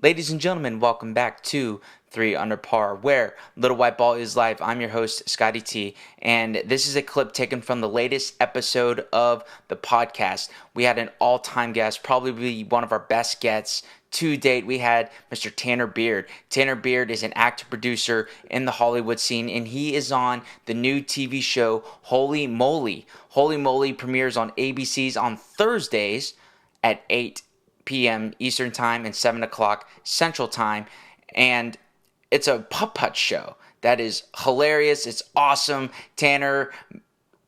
Ladies and gentlemen, welcome back to 3 Under Par, where Little White Ball is live. I'm your host, Scotty T, and this is a clip taken from the latest episode of the podcast. We had an all-time guest, probably one of our best guests to date. We had Mr. Tanner Beard. Tanner Beard is an actor producer in the Hollywood scene, and he is on the new TV show Holey Moley. Holey Moley premieres on ABC's on Thursdays at 8 p.m. Eastern Time and 7 o'clock Central Time. And it's a putt-putt show that is hilarious. It's awesome. Tanner,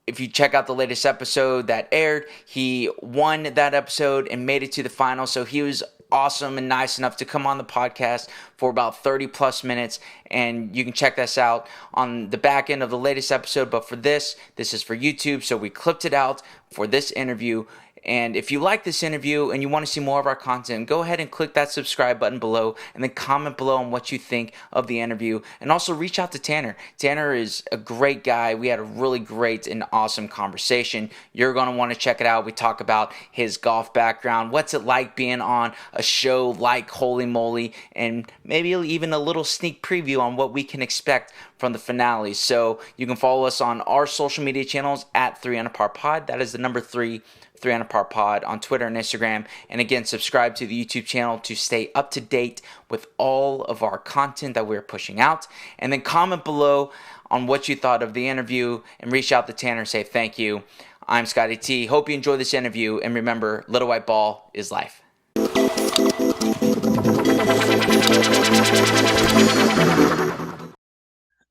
if you check out the latest episode that aired, he won that episode and made it to the final. So he was awesome and nice enough to come on the podcast for about 30 plus minutes, and you can check this out on the back end of the latest episode. But for this is for YouTube, so we clipped it out for this interview. And if you like this interview and you want to see more of our content, go ahead and click that subscribe button below and then comment below on what you think of the interview. And also reach out to Tanner. Tanner is a great guy. We had a really great and awesome conversation. You're going to want to check it out. We talk about his golf background, what's it like being on a show like Holey Moley, and maybe even a little sneak preview on what we can expect from the finale. So you can follow us on our social media channels at 3 Under Par Pod. That is the number 3 Under Par Pod on Twitter and Instagram. And again, subscribe to the YouTube channel to stay up to date with all of our content that we're pushing out. And then comment below on what you thought of the interview and reach out to Tanner and say thank you. I'm Scotty T. Hope you enjoy this interview. And remember, Little White Ball is life.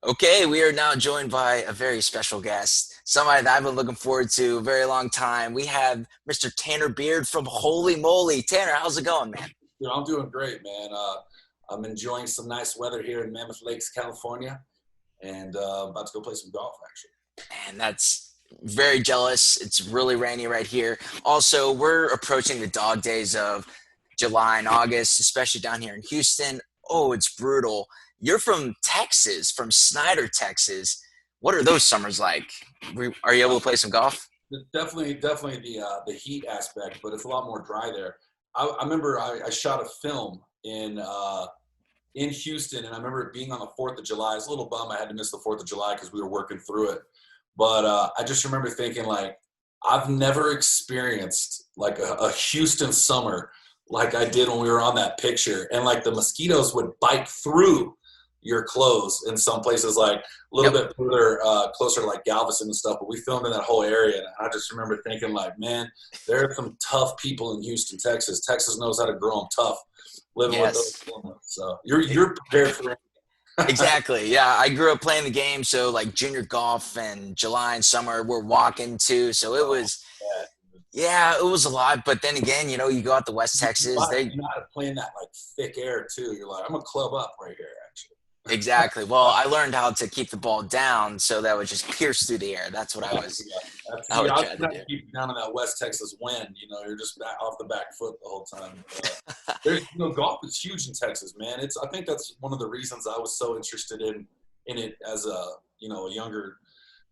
Okay, we are now joined by a very special guest, somebody that I've been looking forward to a very long time. We have Mr. Tanner Beard from Holey Moley. Tanner, how's it going, man? I'm doing great, man. I'm enjoying some nice weather here in Mammoth Lakes, California, and about to go play some golf, actually. And that's very jealous. It's really rainy right here. Also, we're approaching the dog days of July and August, especially down here in Houston. Oh, it's brutal. You're from Texas, from Snyder, Texas. What are those summers like? Are you able to play some golf? Definitely the heat aspect, but it's a lot more dry there. I remember I shot a film in Houston, and I remember it being on the 4th of July. I was a little bummed I had to miss the 4th of July because we were working through it. But I just remember thinking, like, I've never experienced like a Houston summer like I did when we were on that picture. And like the mosquitoes would bite through your clothes in some places, like a little bit further closer to like Galveston and stuff, but we filmed in that whole area. And I just remember thinking, like, man, there are some tough people in Houston, Texas. Texas knows how to grow them tough, living with those. So you're prepared for it. Exactly. Yeah, I grew up playing the game, so like junior golf and July and summer we're walking too. So it was, it was a lot. But then again, you go out to West Texas, you're not playing that like thick air too. You're like, I'm gonna club up right here, actually. Exactly. Well, I learned how to keep the ball down so that would just pierce through the air. That's what I was. I was trying to keep it down in that West Texas wind. You're just off the back foot the whole time. Golf is huge in Texas, man. I think that's one of the reasons I was so interested in it as a younger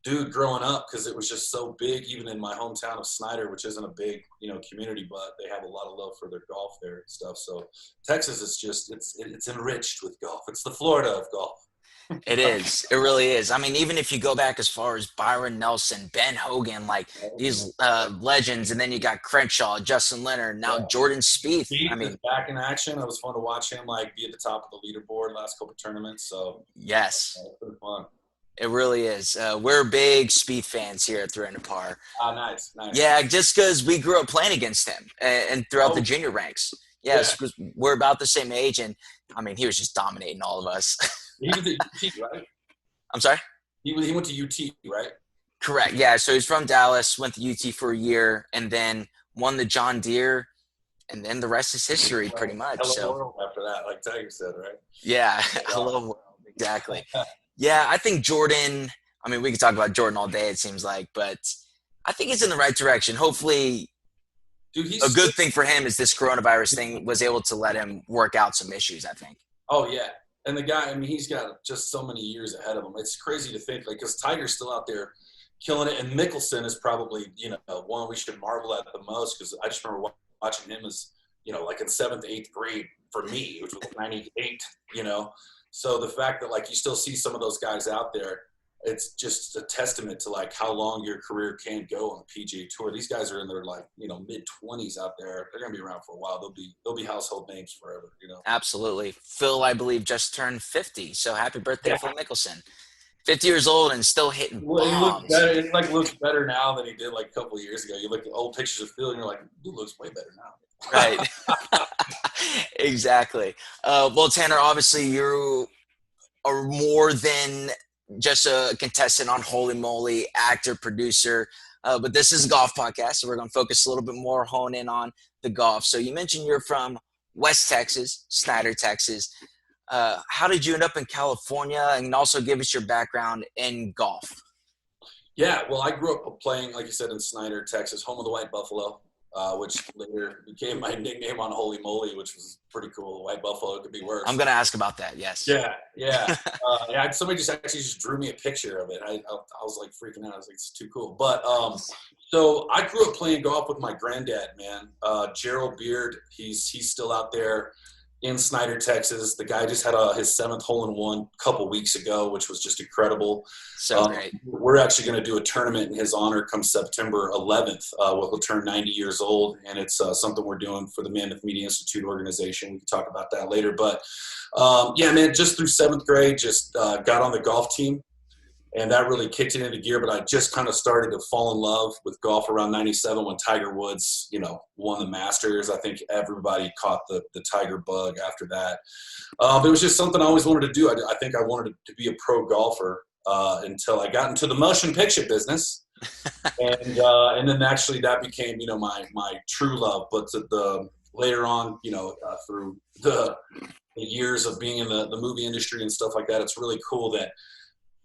dude growing up, because it was just so big, even in my hometown of Snyder, which isn't a big community, but they have a lot of love for their golf there and stuff. So Texas is just it's enriched with golf. It's the Florida of golf. It is. It really is. I mean, even if you go back as far as Byron Nelson, Ben Hogan, like these legends, and then you got Crenshaw, Justin Leonard, now Jordan Spieth. I mean, back in action. It was fun to watch him like be at the top of the leaderboard last couple tournaments. So yes, it's been fun. It really is. We're big Spieth fans here at 3 Under Par. Nice. Yeah, just because we grew up playing against him and throughout the junior ranks. Yes, because we're about the same age, and I mean, he was just dominating all of us. He was at UT, right? I'm sorry? He went to UT, right? Correct. Yeah, so he's from Dallas, went to UT for a year, and then won the John Deere, and then the rest is history, pretty much. Hello world after that, like Tiger said, right? Yeah, hello world, exactly. Yeah, I think Jordan, I mean, we could talk about Jordan all day, it seems like, but I think he's in the right direction. Hopefully, a good thing for him is this coronavirus thing was able to let him work out some issues, I think. Oh, yeah. And the guy, I mean, he's got just so many years ahead of him. It's crazy to think, like, because Tiger's still out there killing it, and Mickelson is probably, one we should marvel at the most, because I just remember watching him as, like in 7th, 8th grade, for me, which was like 98, you know? So the fact that like you still see some of those guys out there, it's just a testament to like how long your career can go on the PGA Tour. These guys are in their like, you know, mid-20s out there. They're gonna be around for a while. They'll be household names forever, you know. Absolutely. Phil, I believe, just turned 50. So happy birthday, Yeah. Phil Mickelson. 50 years old and still hitting Well, he looks bombs. better. It like looks better now than he did like a couple of years ago. You look at old pictures of Phil, and you're like, he looks way better now. Right. Exactly. Well, Tanner, obviously you are more than just a contestant on Holy Moley, actor, producer. But this is a golf podcast, so we're going to focus a little bit more, hone in on the golf. So you mentioned you're from West Texas, Snyder, Texas. How did you end up in California? And also give us your background in golf. Yeah, well, I grew up playing, like you said, in Snyder, Texas, home of the White Buffalo, which later became my nickname on Holy Moly, which was pretty cool. White Buffalo, could be worse. I'm going to ask about that, yes. Yeah. Somebody just drew me a picture of it. I was like freaking out. I was like, it's too cool. But so I grew up playing golf with my granddad, man. Gerald Beard, he's still out there in Snyder, Texas. The guy just had his 7th hole-in-one a couple weeks ago, which was just incredible. So great. We're actually going to do a tournament in his honor come September 11th. He'll turn 90 years old, and it's something we're doing for the Mammoth Media Institute organization. We can talk about that later. But, yeah, man, just through 7th grade, just got on the golf team. And that really kicked it into gear. But I just kind of started to fall in love with golf around 97 when Tiger Woods, you know, won the Masters. I think everybody caught the Tiger bug after that. It was just something I always wanted to do. I think I wanted to be a pro golfer until I got into the motion picture business. And then actually that became, you know, my true love. But later on, you know, through the years of being in the movie industry and stuff like that, it's really cool that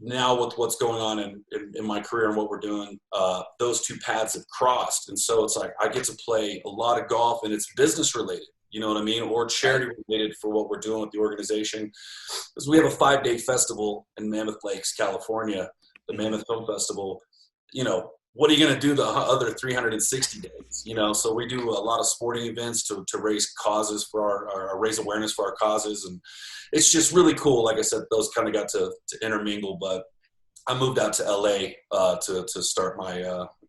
now with what's going on in my career and what we're doing, those two paths have crossed. And so it's like I get to play a lot of golf, and it's business related, you know what I mean, or charity related for what we're doing with the organization. Because we have a 5-day festival in Mammoth Lakes, California, the Mammoth Film Festival. You know, what are you going to do the other 360 days? You know, so we do a lot of sporting events to raise causes for our raise awareness for our causes. And it's just really cool. Like I said, those kind of got to intermingle, but I moved out to LA to start my,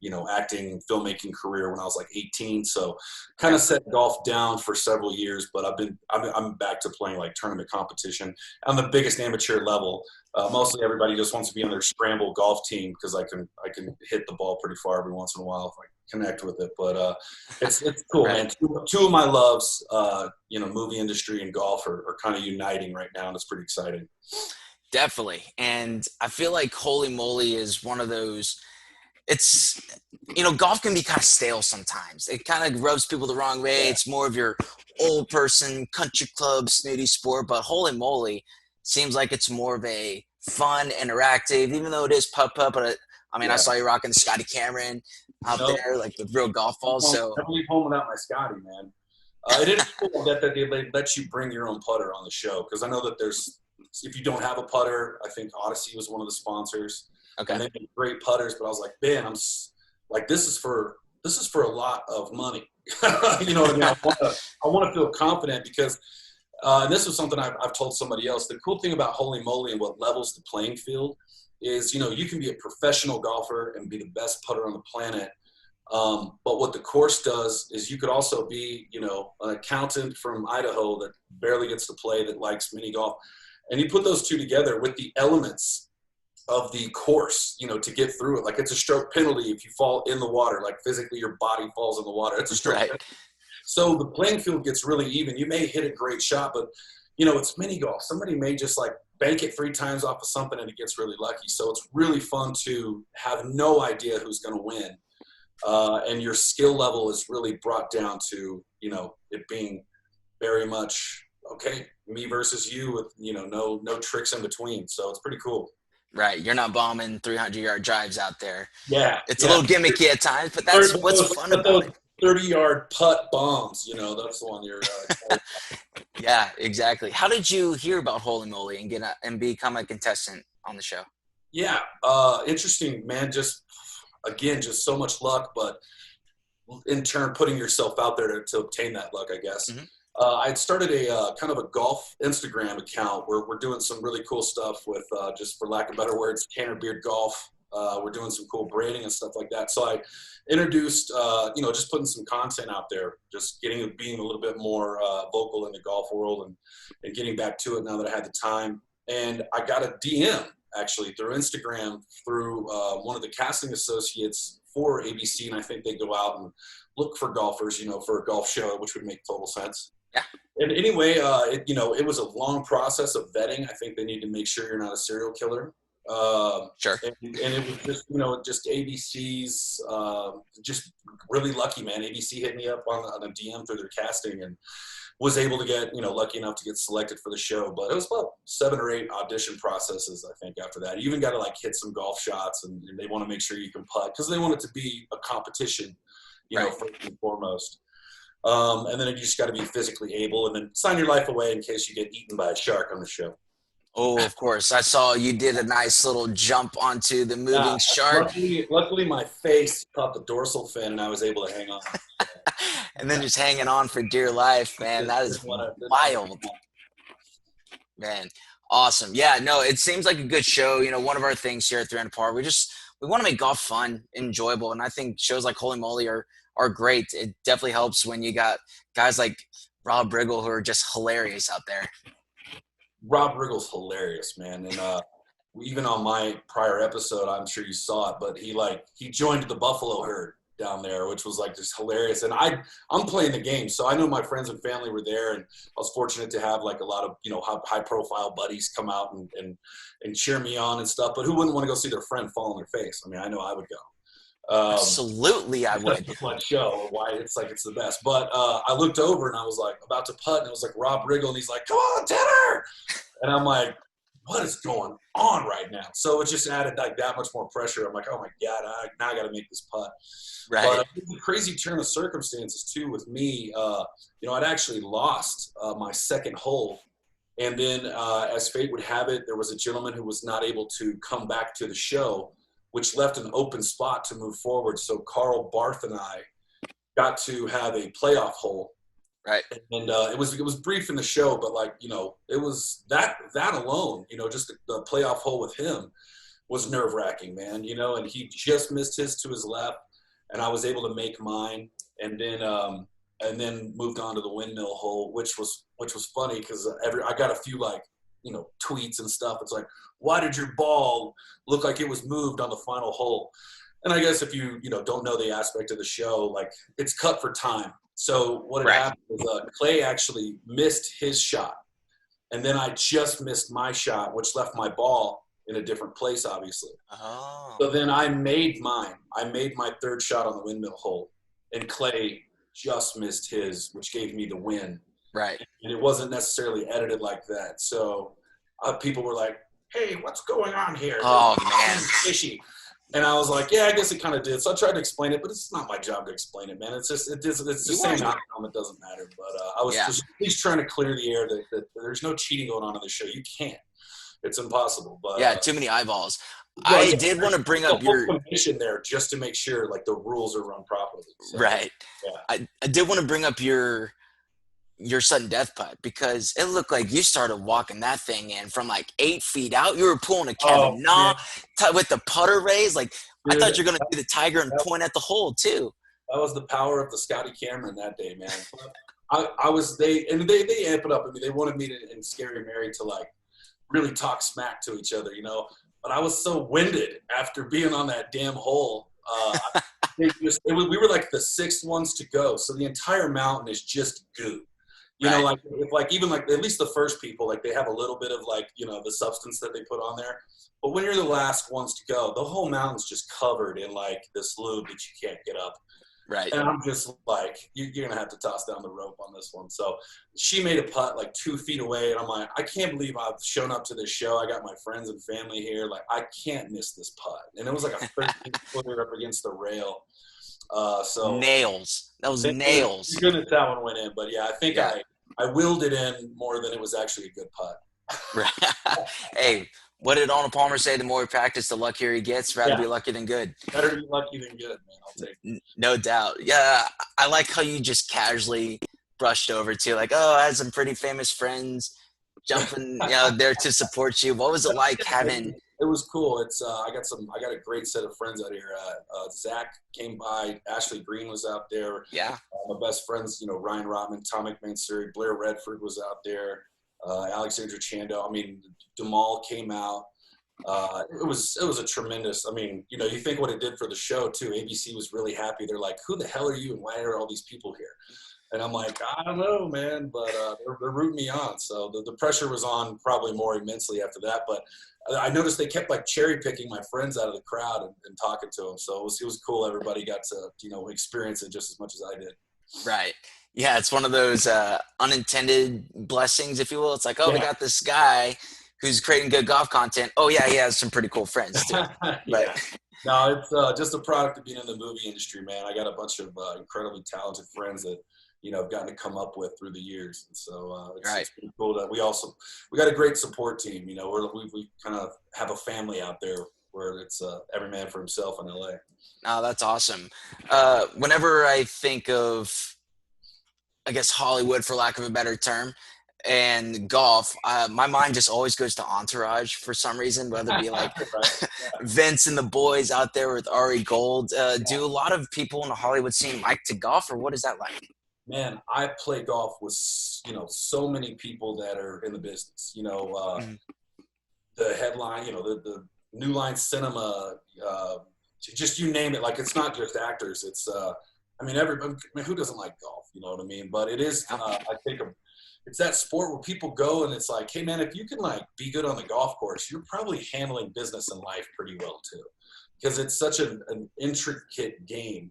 you know, acting, filmmaking career when I was like 18. So kind of set golf down for several years, but I'm back to playing like tournament competition on the biggest amateur level. Mostly everybody just wants to be on their scramble golf team because I can hit the ball pretty far every once in a while if I connect with it. But it's cool, man. Two of my loves, you know, movie industry and golf are kind of uniting right now, and it's pretty exciting. Definitely. And I feel like Holy Moly is one of those, it's, you know, golf can be kind of stale sometimes. It kind of rubs people the wrong way. Yeah. It's more of your old person, country club, snooty sport, but Holy Moly seems like it's more of a fun, interactive, even though it is putt-putt, but I mean, I saw you rocking Scotty Cameron out there, like with real golf balls. So I leave home without my Scotty, man. It is cool that they let you bring your own putter on the show, because I know that if you don't have a putter, I think Odyssey was one of the sponsors. Okay. And they make great putters, but I was like, man, I'm like, this is for a lot of money. You know what I mean? I want to feel confident because, and this was something I've told somebody else. The cool thing about Holy Moly and what levels the playing field is, you know, you can be a professional golfer and be the best putter on the planet. But what the course does is you could also be, you know, an accountant from Idaho that barely gets to play, that likes mini golf. And you put those two together with the elements of the course, you know, to get through it. Like it's a stroke penalty if you fall in the water, like physically your body falls in the water. It's a stroke penalty. So the playing field gets really even. You may hit a great shot, but, you know, it's mini golf. Somebody may just like bank it 3 times off of something and it gets really lucky. So it's really fun to have no idea who's going to win. And your skill level is really brought down to, you know, it being very much, okay, me versus you with, you know, no tricks in between. So it's pretty cool. Right. You're not bombing 300-yard drives out there. Yeah. It's a little gimmicky at times, but that's what's fun about it. 30-yard putt bombs, you know, that's the one you're Yeah, exactly. How did you hear about Holy Moly and become a contestant on the show? Yeah. Interesting, man. Just so much luck, but in turn putting yourself out there to obtain that luck, I guess. Mm-hmm. I had started a kind of a golf Instagram account where we're doing some really cool stuff with, just for lack of better words, Tanner Beard Golf. We're doing some cool branding and stuff like that. So I introduced, just putting some content out there, just being a little bit more vocal in the golf world and getting back to it now that I had the time. And I got a DM actually through Instagram through one of the casting associates for ABC, and I think they go out and look for golfers, for a golf show, which would make total sense. Yeah. And anyway, it was a long process of vetting. I think they need to make sure you're not a serial killer. Sure. And it was just ABC's, just really lucky, man. ABC hit me up on a DM through their casting and was able to get, lucky enough to get selected for the show. But it was about 7 or 8 audition processes, I think, after that. You even got to hit some golf shots, and they want to make sure you can putt because they want it to be a competition, first and foremost. And then you just got to be physically able, and then sign your life away in case you get eaten by a shark on the show. Oh, of course. I saw you did a nice little jump onto the moving shark. Luckily, my face caught the dorsal fin, and I was able to hang on. And then just hanging on for dear life, man. That is wild. Man, awesome. Yeah, no, it seems like a good show. One of our things here at 3 Under Par, we want to make golf fun, enjoyable, and I think shows like Holey Moley are great. It definitely helps when you got guys like Rob Riggle who are just hilarious out there. Rob Riggle's hilarious, man. And even on my prior episode, I'm sure you saw it, but he joined the Buffalo herd down there, which was just hilarious. And I'm playing the game, so I knew my friends and family were there, and I was fortunate to have a lot of high profile buddies come out and cheer me on and stuff. But who wouldn't want to go see their friend fall on their face? I mean, I know I would go. Absolutely, I would. That's one show why it's the best. But I looked over and I was about to putt, and it was Rob Riggle, and he's like, "Come on, Tanner!" And I'm like, "What is going on right now?" So it just added that much more pressure. I'm like, "Oh my god, now I got to make this putt." Right. But it was a crazy turn of circumstances too with me. I'd actually lost my second hole. And then as fate would have it, there was a gentleman who was not able to come back to the show, which left an open spot to move forward. So Carl Barth and I got to have a playoff hole. Right. And it was brief in the show, but it was that alone, just the playoff hole with him was nerve wracking, man, and he just missed his to his left, and I was able to make mine, and then moved on to the windmill hole, which was funny because I got a few tweets and stuff. It's like, why did your ball look like it was moved on the final hole? And I guess if you don't know the aspect of the show, it's cut for time. So what had happened was Clay actually missed his shot, and then I just missed my shot, which left my ball in a different place, obviously. Oh. So then I made mine. I made my third shot on the windmill hole, and Clay just missed his, which gave me the win. Right. And it wasn't necessarily edited like that. So people were like, "Hey, what's going on here?" Oh, man. Fishy. And I was like, "Yeah, I guess it kind of did." So I tried to explain it, but it's not my job to explain it, man. It's the same outcome. It doesn't matter. But I was just at least trying to clear the air that there's no cheating going on in the show. You can't. It's impossible. But too many eyeballs. I did want to bring up your commission there just to make sure the rules are run properly. So, right. Yeah. I did want to bring up your sudden death putt because it looked like you started walking that thing in from 8 feet out. You were pulling a Kevin Na with the putter raise. I thought you were going to do the tiger and point at the hole too. That was the power of the Scotty Cameron that day, man. They amp it up. I mean, they wanted me to, and Scary Mary to really talk smack to each other, But I was so winded after being on that damn hole. We were the 6th ones to go, so the entire mountain is just goo. Even at least the first people, they have a little bit of the substance that they put on there. But when you're the last ones to go, the whole mountain's just covered in this lube that you can't get up. Right. And I'm just you're gonna have to toss down the rope on this one. So she made a putt 2 feet away, and I'm like, I can't believe I've shown up to this show. I got my friends and family here. I can't miss this putt. And it was a 13-footer up against the rail. So nails. That was nails. Goodness, that one went in. But yeah, I think I willed it in more than it was actually a good putt. Right. Hey, what did Arnold Palmer say? The more he practices, the luckier he gets. Rather be lucky than good. Better to be lucky than good, man. I'll take it. No doubt. Yeah, I like how you just casually brushed over to, like, oh, I had some pretty famous friends jumping, there to support you. What was it like having? It was cool. It's I got a great set of friends out here. Zach came by. Ashley Green was out there. Yeah. My best friends, Ryan Rotman, Tom McMansuri, Blair Redford was out there. Alexandra Chando. I mean, Damal came out. It was a tremendous. I mean, you think what it did for the show too. ABC was really happy. They're like, "Who the hell are you, and why are all these people here?" And I'm like, I don't know, man, but they're rooting me on. So the pressure was on probably more immensely after that. But I noticed they kept like cherry picking my friends out of the crowd and talking to them. So it was cool. Everybody got to experience it just as much as I did. Right. Yeah, it's one of those unintended blessings, if you will. It's like, oh, we Yeah. got this guy who's creating good golf content. Oh, yeah, he has some pretty cool friends, too. Yeah. But No, it's just a product of being in the movie industry, man. I got a bunch of incredibly talented friends that I've gotten to come up with through the years, and so it's pretty cool that we got a great support team. We kind of have a family out there where it's every man for himself in LA. oh, that's awesome. Whenever I think of, I guess, Hollywood, for lack of a better term, and golf, my mind just always goes to Entourage for some reason, whether it be like Right. Yeah. Vince and the boys out there with Ari Gold. Do a lot of people in the Hollywood scene like to golf, or what is that like? Man, I play golf with so many people that are in the business. The headline, the New Line Cinema, just you name it. Like, it's not just actors. It's everybody. I mean, who doesn't like golf? You know what I mean? But it is. I think it's that sport where people go and it's like, hey man, if you can like be good on the golf course, you're probably handling business in life pretty well too, because it's such an intricate game.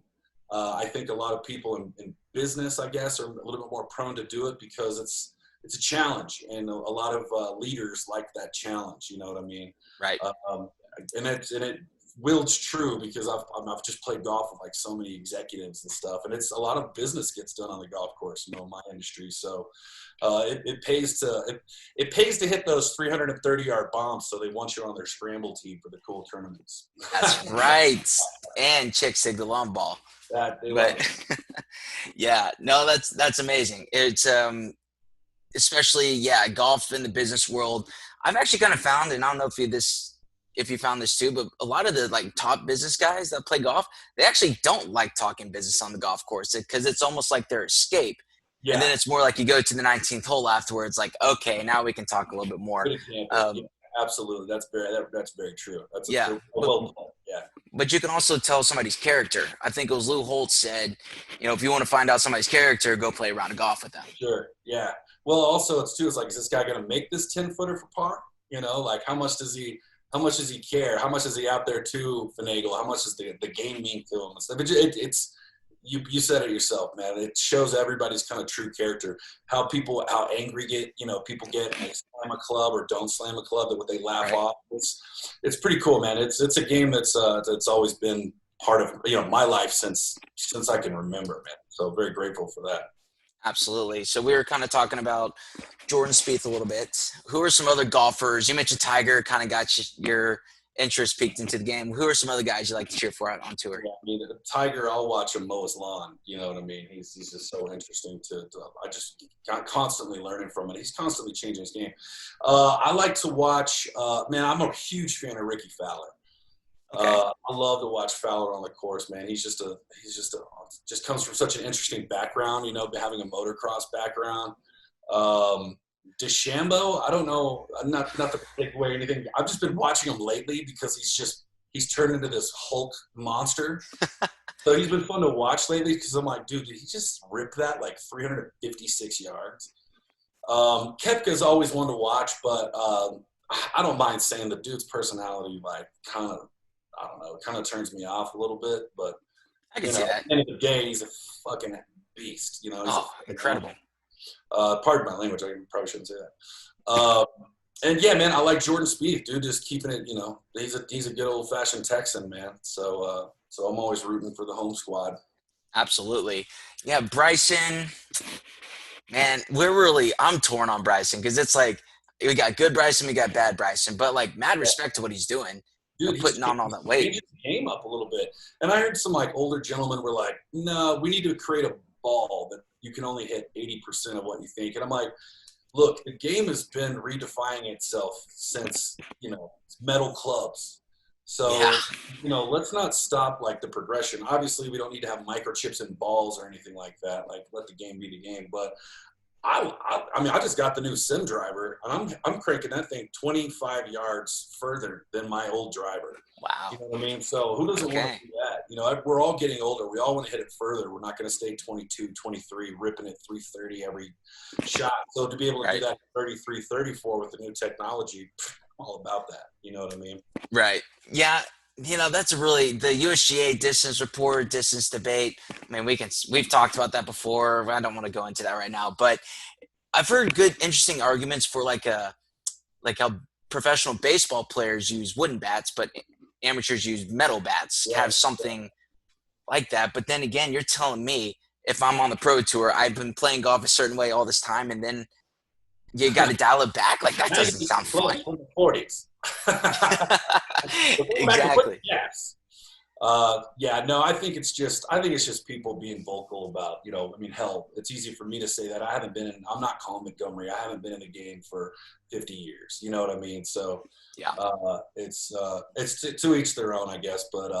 I think a lot of people in business, I guess, are a little bit more prone to do it because it's a challenge, and a lot of leaders like that challenge. You know what I mean? Right. And it wields true because I've just played golf with like so many executives and stuff, and it's a lot of business gets done on the golf course. In my industry, so it pays to hit those 330-yard bombs, so they want you on their scramble team for the cool tournaments. That's right. And chicks dig the long ball. Yeah, no, that's amazing. It's especially golf in the business world. I've actually kind of found, and I don't know if you found this too, but a lot of the like top business guys that play golf, they actually don't like talking business on the golf course because it's almost like their escape. Yeah. And then it's more like you go to the 19th hole afterwards, like, okay, now we can talk a little bit more. Absolutely. That's very true. That's But you can also tell somebody's character. I think it was Lou Holtz said, if you want to find out somebody's character, go play a round of golf with them. Sure. Yeah. Well, also it's like, is this guy going to make this 10-footer for par? Like how much does he care? How much is he out there to finagle? How much does the game mean to him? It's you said it yourself, man. It shows everybody's kind of true character. How angry people get when they slam a club or don't slam a club, that what they laugh off. It's pretty cool, man. It's a game that's always been part of my life since I can remember, man. So very grateful for that. Absolutely. So we were kind of talking about Jordan Spieth a little bit. Who are some other golfers? You mentioned Tiger kind of got your interest peaked into the game. Who are some other guys you like to cheer for out on tour? Yeah, Tiger, I'll watch him mow his lawn. You know what I mean? He's just so interesting I just got constantly learning from it. He's constantly changing his game. I like to watch, I'm a huge fan of Ricky Fowler. Okay. I love to watch Fowler on the course, man. He's just comes from such an interesting background, having a motocross background. DeChambeau, I don't know, not to take away anything. I've just been watching him lately because he's turned into this Hulk monster. So he's been fun to watch lately because I'm like, dude, did he just rip that like 356 yards? Koepka's always one to watch, but I don't mind saying the dude's personality, like, kind of, I don't know, it kind of turns me off a little bit, but I can see that. At the end of the day, he's a fucking beast, He's incredible. Pardon my language, I probably shouldn't say that. And yeah, man, I like Jordan Spieth, dude, just keeping it, he's a good old fashioned Texan, man. So I'm always rooting for the home squad. Absolutely. Yeah, Bryson, man, I'm torn on Bryson because it's like we got good Bryson, we got bad Bryson, but like mad respect to what he's doing. Dude, putting on all that weight. He came up a little bit. And I heard some like older gentlemen were like, no, we need to create a ball that, you can only hit 80% of what you think. And I'm like, look, the game has been redefining itself since, metal clubs. So, Yeah. let's not stop like the progression. Obviously, we don't need to have microchips in balls or anything like that. Like, let the game be the game. But I mean, I just got the new sim driver, and I'm cranking that thing 25 yards further than my old driver. Wow. You know what I mean? So who doesn't want to Okay. do that? We're all getting older. We all want to hit it further. We're not going to stay 22, 23, ripping it 330 every shot. So to be able to do Right. that 33, 34 with the new technology, I'm all about that. You know what I mean? Right. Yeah. That's really the USGA distance report, distance debate. I mean, we've talked about that before. I don't want to go into that right now, but I've heard good, interesting arguments for like how professional baseball players use wooden bats, but amateurs use metal bats. Yeah. Have something like that. But then again, you're telling me if I'm on the pro tour, I've been playing golf a certain way all this time, and then you got to dial it back. Like that doesn't sound fun. From the 40s. Exactly. Yes. Yeah, no, I think it's just people being vocal about, I mean, hell, it's easy for me to say that. I'm not Colin Montgomery. I haven't been in the game for 50 years. You know what I mean? So Yeah. it's to each their own, I guess. But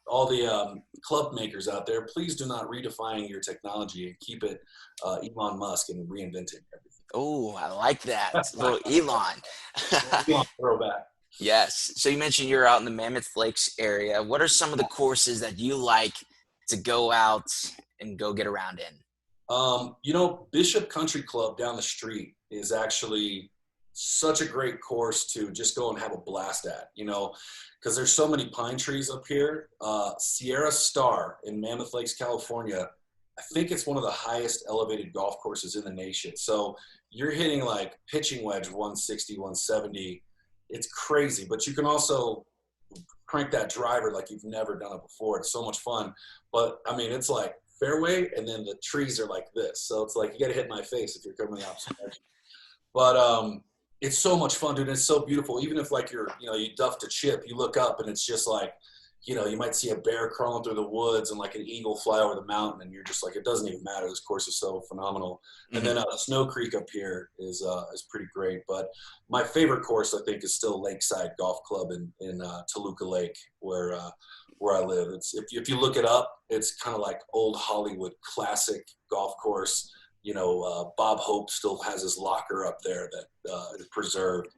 all the club makers out there, please do not redefine your technology and keep it Elon Musk and reinventing everything. Oh, I like that. Little Elon. Elon throwback. Yes. So you mentioned you're out in the Mammoth Lakes area. What are some of the courses that you like to go out and go get around in? Bishop Country Club down the street is actually such a great course to just go and have a blast at, because there's so many pine trees up here. Sierra Star in Mammoth Lakes, California, I think it's one of the highest elevated golf courses in the nation. So you're hitting like pitching wedge 160, 170. It's crazy, but you can also crank that driver like you've never done it before. It's so much fun. But I mean, it's like fairway, and then the trees are like this. So it's like you got to hit my face if you're coming the opposite direction. But it's so much fun, dude. It's so beautiful. Even if like you duff to chip, you look up and it's just like, you might see a bear crawling through the woods and like an eagle fly over the mountain, and you're just like, it doesn't even matter. This course is so phenomenal. Mm-hmm. And then Snow Creek up here is pretty great. But my favorite course, I think, is still Lakeside Golf Club in Toluca Lake, where I live. It's if you look it up, it's kind of like old Hollywood classic golf course. Bob Hope still has his locker up there that is preserved.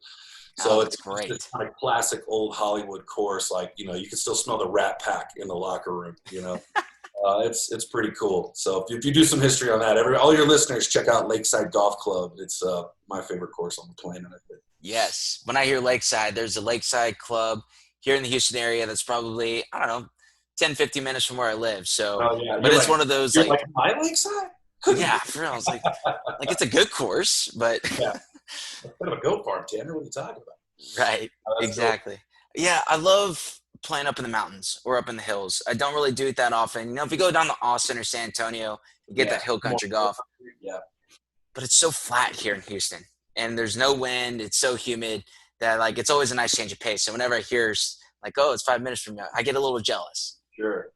So it's great. It's kind of classic old Hollywood course. Like, you can still smell the Rat Pack in the locker room, It's pretty cool. So if you do some history on that, all your listeners, check out Lakeside Golf Club. It's my favorite course on the planet, I think. Yes. When I hear Lakeside, there's a Lakeside Club here in the Houston area that's probably, 10, 15 minutes from where I live. So, but it's one of those you're like my Lakeside? Yeah, for real. I was like it's a good course, but yeah. It's kind of a goat farm, Tanner. What are you talking about? Right. Exactly. Cool. Yeah, I love playing up in the mountains or up in the hills. I don't really do it that often. If you go down to Austin or San Antonio, you get that hill country golf. Yeah. But it's so flat here in Houston, and there's no wind. It's so humid that it's always a nice change of pace. So whenever I hear it's 5 minutes from now, I get a little jealous. Sure.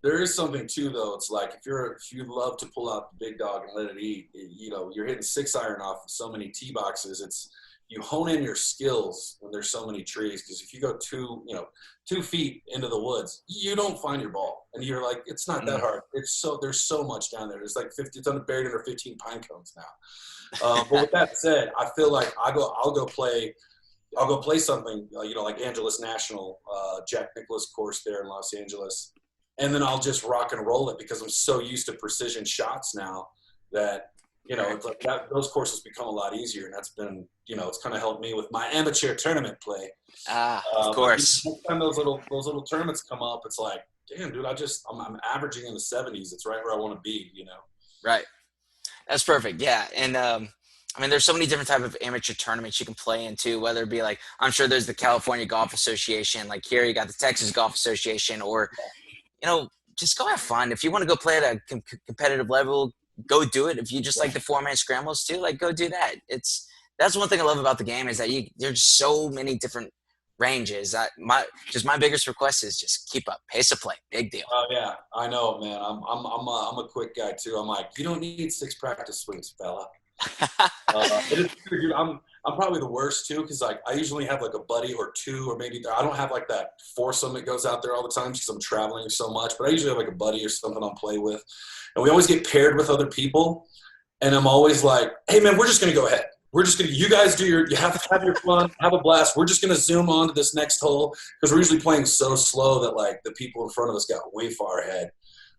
There is something too, though. It's like if you love to pull out the big dog and let it eat, you're hitting 6-iron off of so many tee boxes. You hone in your skills when there's so many trees, because if you go 2 feet into the woods, you don't find your ball, and you're like, it's not that hard. There's so much down there. There's like 50, it's buried under 15 pine cones now. But with that said, I feel like I'll go play something, like Angeles National, Jack Nicklaus course there in Los Angeles. And then I'll just rock and roll it because I'm so used to precision shots now that, it's like those courses become a lot easier. And that's been, it's kind of helped me with my amateur tournament play. Of course. Next time those little tournaments come up, it's like, damn, dude, I'm averaging in the 70s. It's right where I want to be, Right. That's perfect. Yeah. And, there's so many different type of amateur tournaments you can play in too, whether it be I'm sure there's the California Golf Association, like here you got the Texas Golf Association, or, just go have fun. If you want to go play at a competitive level, go do it. If you just like the 4-man scrambles too, go do that. That's one thing I love about the game is that there's so many different ranges. My biggest request is just keep up, pace of play, big deal. Oh yeah, I know, man. I'm a quick guy too. I'm like, you don't need 6 practice swings, fella. It is true, dude. I'm probably the worst too, because like I usually have like a buddy or 2, or maybe I don't have like that foursome that goes out there all the time because I'm traveling so much. But I usually have like a buddy or something I'll play with, and we always get paired with other people. And I'm always like, hey man, we're just gonna go ahead. You guys do you have to have your fun, have a blast. We're just gonna zoom on to this next hole, because we're usually playing so slow that like the people in front of us got way far ahead.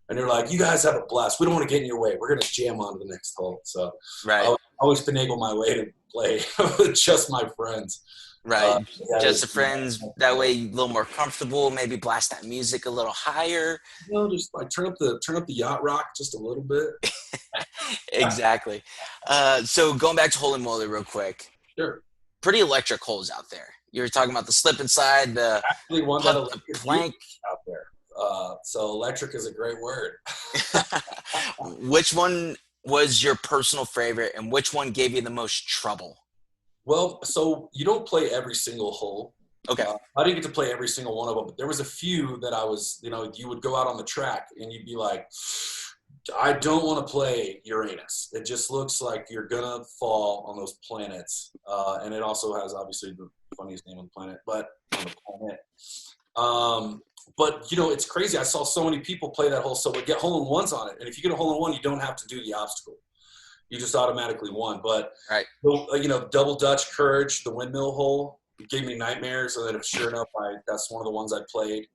And they're like, you guys have a blast. We don't want to get in your way. We're going to jam on to the next hole. So right. I always finagle my way to play with just my friends. Right. Just the friends. That way you're a little more comfortable. Maybe blast that music a little higher. You know, just like turn up the yacht rock just a little bit. Exactly. So going back to Holey Moley real quick. Sure. Pretty electric holes out there. You were talking about the slip inside, the actually one that plank out there. So electric is a great word. Which one was your personal favorite, and which one gave you the most trouble? Well, so you don't play every single hole. Okay. I didn't get to play every single one of them, but there was a few that I was, you would go out on the track and you'd be like, I don't want to play Uranus. It just looks like you're going to fall on those planets. And it also has obviously the funniest name on the planet, but on the planet. But, it's crazy. I saw so many people play that hole. So we get hole-in-ones on it. And if you get a hole-in-one, you don't have to do the obstacle. You just automatically won. But, right. Double Dutch Courage, the windmill hole, it gave me nightmares. And then sure enough, that's one of the ones I played.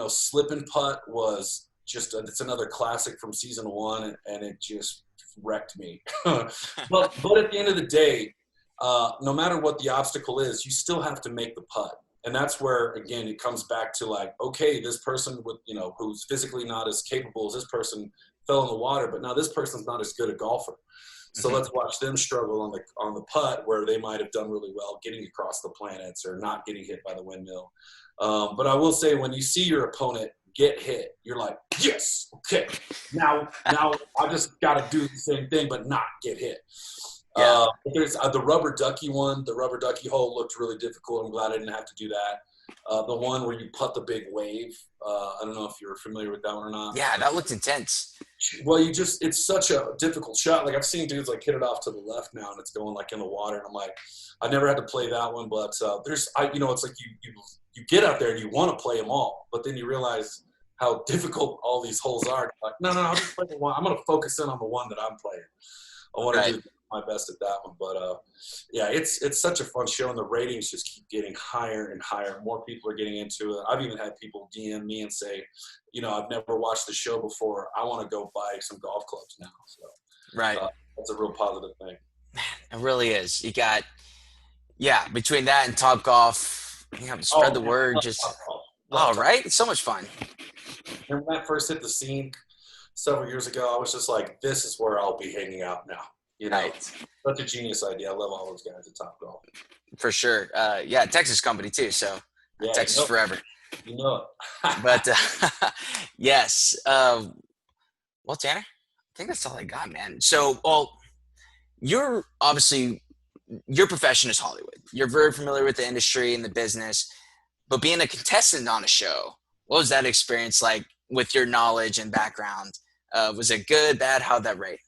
Slip and putt was it's another classic from season 1, and it just wrecked me. but at the end of the day, no matter what the obstacle is, you still have to make the putt. And that's where, again, it comes back to like, okay, this person with, who's physically not as capable as this person fell in the water, but now this person's not as good a golfer. So let's watch them struggle on the putt, where they might have done really well getting across the planets or not getting hit by the windmill. But I will say, when you see your opponent get hit, you're like, yes, okay, now I just got to do the same thing, but not get hit. Yeah. There's the rubber ducky one. The rubber ducky hole looked really difficult. I'm glad I didn't have to do that. The one where you putt the big wave. I don't know if you're familiar with that one or not. Yeah, that looked intense. Well, it's such a difficult shot. Like I've seen dudes like hit it off to the left now, and it's going like in the water. And I'm like, I never had to play that one, but it's like you get out there and you want to play them all, but then you realize how difficult all these holes are. Like, no, I'll just play the one. I'm going to focus in on the one that I'm playing. I want to do my best at that one. But yeah, it's such a fun show, and the ratings just keep getting higher and higher. More people are getting into it. I've even had people DM me and say, I've never watched the show before. I want to go buy some golf clubs now. So right, that's a real positive thing. Man, it really is. You got between that and Top Golf, spread the word. Right, it's so much fun. And when that first hit the scene several years ago, I was just like, this is where I'll be hanging out now. Right. Such a genius idea. I love all those guys at Top Golf. For sure. Texas company too. So Texas forever. You know it. But yes. Well, Tanner, I think that's all I got, man. So, your profession is Hollywood. You're very familiar with the industry and the business, but being a contestant on a show, what was that experience like with your knowledge and background? Was it good, bad? How'd that rate?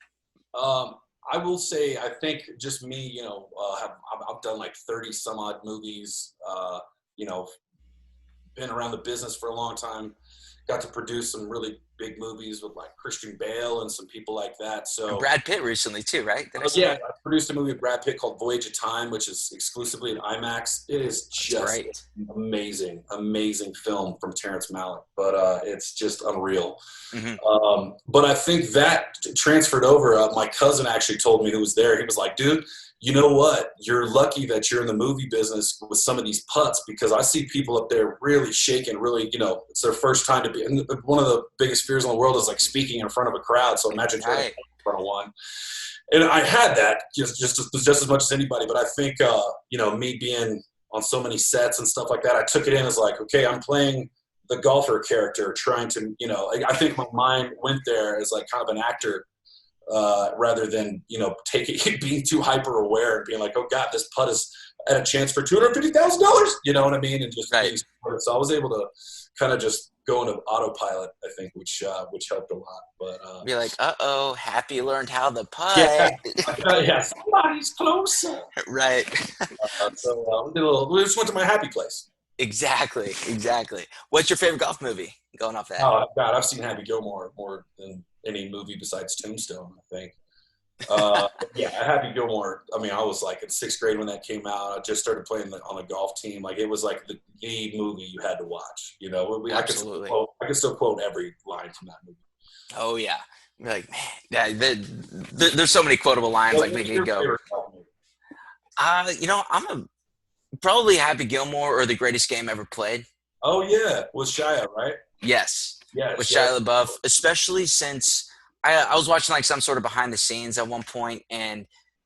I will say, I think just me, I've done like 30 some odd movies, been around the business for a long time, got to produce some really big movies with like Christian Bale and some people like that. So and Brad Pitt recently too, right? I produced a movie with Brad Pitt called Voyage of Time, which is exclusively in IMAX. It is just amazing film from Terrence Malick, but it's just unreal. Mm-hmm. But I think that transferred over. My cousin actually told me, who was there, he was like, dude, you know what? You're lucky that you're in the movie business with some of these putts, because I see people up there really shaking, really, it's their first time to be. And one of the biggest fears in the world is like speaking in front of a crowd. So imagine trying to in front of one. And I had that just as much as anybody. But I think, me being on so many sets and stuff like that, I took it in as like, okay, I'm playing the golfer character trying to, I think my mind went there as like kind of an actor. rather than, being too hyper aware and being like, oh God, this putt is at a chance for $250,000. You know what I mean? And just Right. being supportive. So I was able to kind of just go into autopilot, I think, which helped a lot. But Be like, Happy learned how to putt. yeah, somebody's closer. Right. We just went to my happy place. Exactly. What's your favorite golf movie? Going off that. Oh God, I've seen Happy Gilmore more than any movie besides Tombstone, I think. Happy Gilmore. I mean, I was like in 6th grade when that came out. I just started playing on a golf team. Like it was like the movie you had to watch. Absolutely. I can still quote every line from that movie. Oh yeah. You're like, man, there's so many quotable lines like we could go. I'm probably Happy Gilmore or The Greatest Game Ever Played. Oh yeah, with Shia, right? Yes. With Shia LaBeouf, especially since I was watching like some sort of behind the scenes at one point, and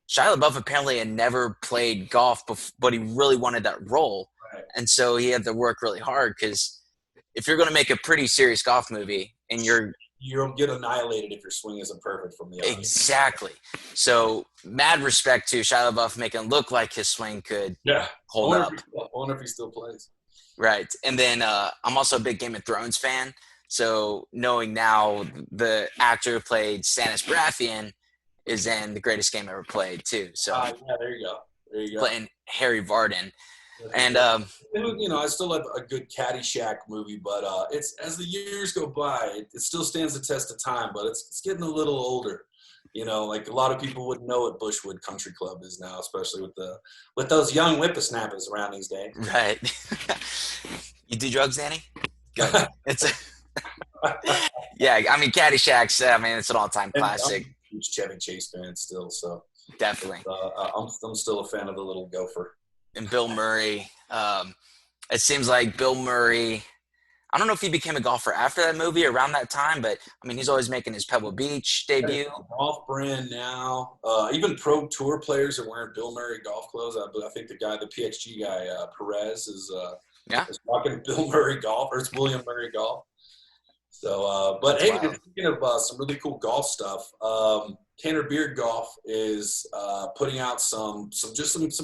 Shia LaBeouf apparently had never played golf, but he really wanted that role, right. And so he had to work really hard because if you're going to make a pretty serious golf movie and you'll get annihilated if your swing isn't perfect from the audience. Exactly. So mad respect to Shia LaBeouf making it look like his swing could hold up. I wonder if he still plays. Right. And then I'm also a big Game of Thrones fan. So knowing now the actor who played Stannis Baratheon is in The Greatest Game Ever Played too. So there you go. Playing Harry Varden. And I still have a good Caddyshack movie, but it's as the years go by, it still stands the test of time, but it's getting a little older. Like a lot of people wouldn't know what Bushwood Country Club is now, especially with those young whippersnappers around these days. Right. You do drugs, Danny? Good. Yeah, I mean Caddyshack's. It's an all-time classic. I'm a huge Chevy Chase fan still, so definitely. I'm still a fan of the little gopher. And Bill Murray. It seems like Bill Murray, I don't know if he became a golfer after that movie or around that time, but he's always making his Pebble Beach debut. Golf brand now. Even pro tour players are wearing Bill Murray golf clothes. I think the PXG guy, Perez, is rocking Bill Murray golf, or it's William Murray golf. So, but hey, speaking of some really cool golf stuff, Tanner Beard Golf is putting out some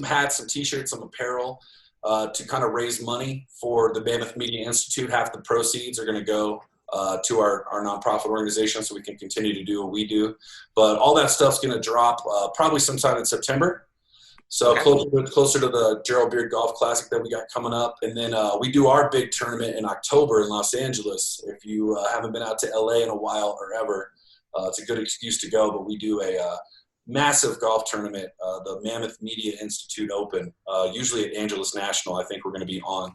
hats, some T-shirts, some apparel to kind of raise money for the Mammoth Media Institute. Half the proceeds are going to go to our nonprofit organization, so we can continue to do what we do. But all that stuff's going to drop probably sometime in September. So closer to the Gerald Beard Golf Classic that we got coming up. And then we do our big tournament in October in Los Angeles. If you haven't been out to LA in a while or ever, it's a good excuse to go. But we do a massive golf tournament, the Mammoth Media Institute Open, usually at Angeles National. I think we're going to be on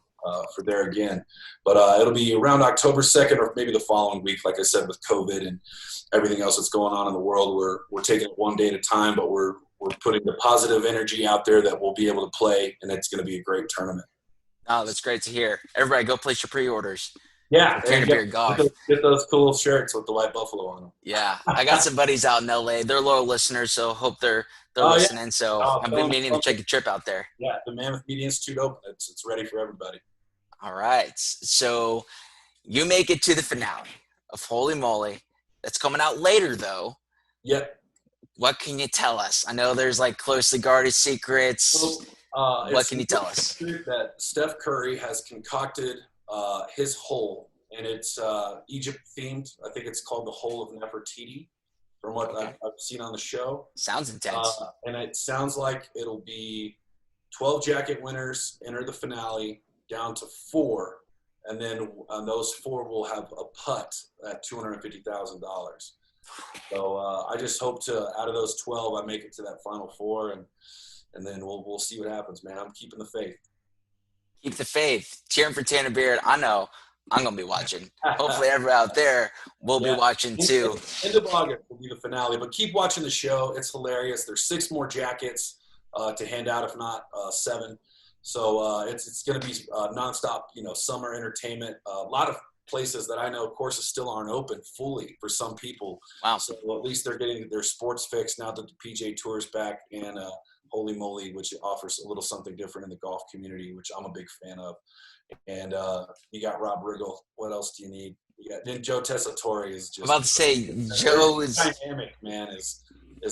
for there again. But it'll be around October 2nd or maybe the following week. Like I said, with COVID and everything else that's going on in the world, we're taking it one day at a time, but we're putting the positive energy out there that we'll be able to play, and it's going to be a great tournament. Oh, that's great to hear. Everybody go place your pre-orders. Yeah. Tanner Beard Golf. Get those cool shirts with the white buffalo on them. Yeah. I got some buddies out in LA. They're loyal listeners, so hope they're listening. Yeah. So I've been meaning to check a trip out there. Yeah. The Mammoth Media Institute Open. It's ready for everybody. All right. So you make it to the finale of Holey Moley. That's coming out later, though. Yep. What can you tell us? I know there's like closely guarded secrets. What can you tell us? That Steph Curry has concocted his hole, and it's Egypt themed. I think it's called the Hole of Nefertiti, from what I've seen on the show. Sounds intense. And it sounds like it'll be 12 jacket winners enter the finale down to 4, and then those 4 will have a putt at $250,000. So I just hope out of those 12, I make it to that final 4, and then we'll see what happens, man. I'm keeping the faith. Keep the faith. Cheering for Tanner Beard. I know I'm going to be watching. Hopefully everyone out there will be watching too. End of August will be the finale, but keep watching the show. It's hilarious. There's 6 more jackets to hand out, if not 7. So it's going to be nonstop, summer entertainment. A lot of places that I know courses still aren't open fully for some people. Wow. So at least they're getting their sports fix now that the PGA Tour is back, and Holey Moley, which offers a little something different in the golf community, which I'm a big fan of. And you got Rob Riggle. What else do you need? Yeah, then Joe Tessitore is just I'm about to say Joe is dynamic, man, is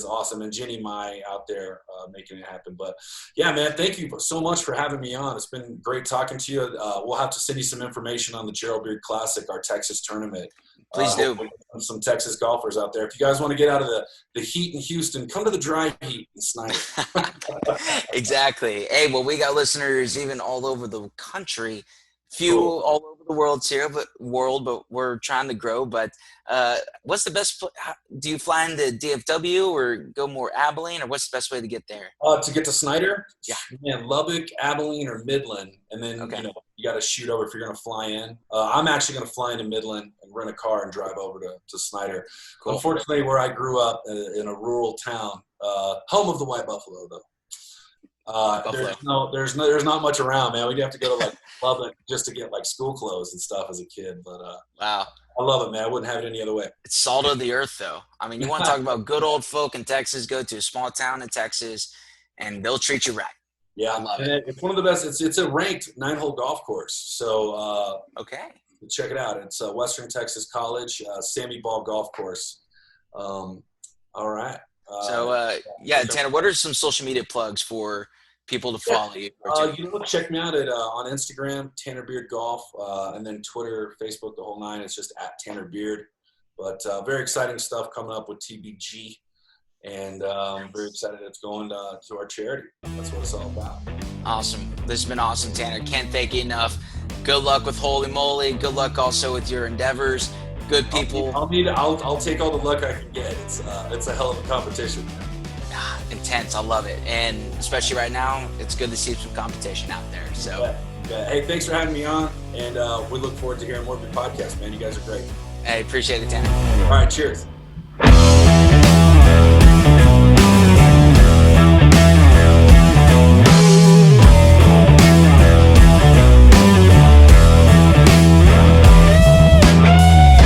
awesome, and Jenny Mai out there making it happen. But yeah, man, thank you so much for having me on. It's been great talking to you. We'll have to send you some information on the Gerald Beard Classic, our Texas tournament. Please do. Some Texas golfers out there. If you guys want to get out of the heat in Houston, come to the dry heat in Snyder. Exactly. Hey, well, we got listeners even all over the country, few all over the world here, but we're trying to grow. But what's the best? Do you fly into DFW or go more Abilene, or what's the best way to get there? To get to Snyder, yeah, man, Lubbock, Abilene, or Midland, and then you got to shoot over if you're going to fly in. I'm actually going to fly into Midland and rent a car and drive over to Snyder. Cool. Unfortunately, where I grew up in a rural town, home of the White Buffalo, though. There's not much around, man. We'd have to go to like Lubbock just to get like school clothes and stuff as a kid. But wow, I love it, man. I wouldn't have it any other way. It's salt of the earth, though. I mean, you want to talk about good old folk in Texas? Go to a small town in Texas, and they'll treat you right. Yeah, I love it. It's one of the best. It's a ranked 9-hole golf course. So check it out. It's Western Texas College Sammy Ball Golf Course. All right. Tanner, what are some social media plugs for people to follow you? Check me out on Instagram, Tanner Beard Golf, and then Twitter, Facebook, the whole nine. It's just at Tanner Beard. But very exciting stuff coming up with TBG, and I'm very excited it's going to our charity. That's what it's all about. Awesome. This has been awesome, Tanner. Can't thank you enough. Good luck with Holey Moley. Good luck also with your endeavors. Good people. I'll take all the luck I can get. It's a hell of a competition. Intense. I love it. And especially right now, it's good to see some competition out there. So, Hey, thanks for having me on. And we look forward to hearing more of your podcast, man. You guys are great. Hey, appreciate it, Tanner. All right. Cheers.